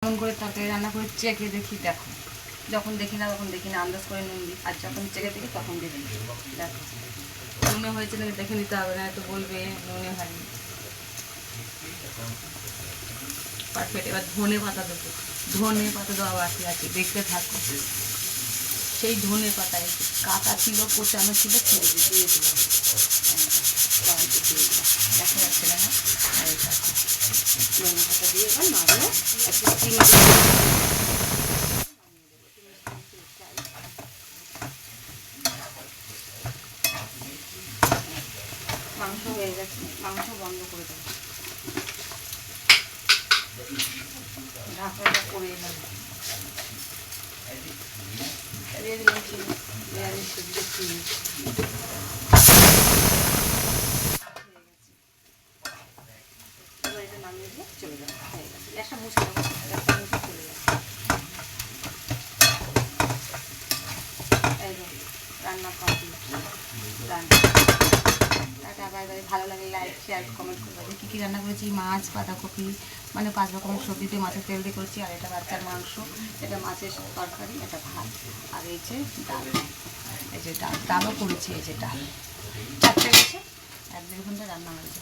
কেমন করে তরকারি রান্না করে চেখে দেখি। দেখো, যখন দেখি না তখন দেখি না, আন্দাজ করে নুন দিই, আর যখন চেখে দেখি তখন দেখি। দেখো নুনে হয়েছে নাকি দেখে নিতে হবে, না তো বলবে নুনে হয়নি। পারফেক্ট। এবার ধনে পাতা দেবো, ধনে পাতা দেওয়া বাকি আছে, দেখতে থাকো। সেই ধনে পাতায় কাটা ছিল, কোচানো ছিল, ছেড়ে দিয়ে দিলাম। দেখা যাচ্ছে না? ধনে পাতা দিয়ে এবার নাড়িয়ে একটু চিনি মাংস হয়ে গেছে, মাংস বন্ধ করে দেবো, ঢাকাটা করে এলাম, দিয়ে দিলাম চিনি, পেঁয়াজের সবজি চিনি এবার এটা নামিয়ে দিয়ে চলে যাবে, হয়ে গেছে। গ্যাসটা মুছে দেবো, গ্যাসটা মুছে চলে যাবে। এই রান্না কমপ্লিট, রান্না। Tata, bye bye. ভালো লাগলে লাইক, শেয়ার, কমেন্ট করবে। কী কী রান্না করেছি? মাছ, বাঁধাকপি, মানে 5 রকমের সবজিতে মাছের তেল দিয়ে করেছি। আর এটা বাচ্চার মাংস, এটা মাছের তরকারি, এটা ভাত, আর এই যে ডাল, এই যে ডালও করেছি, এই যে ডাল। 4টে গেছে, 1-1.5 ঘন্টা রান্না হয়েছে।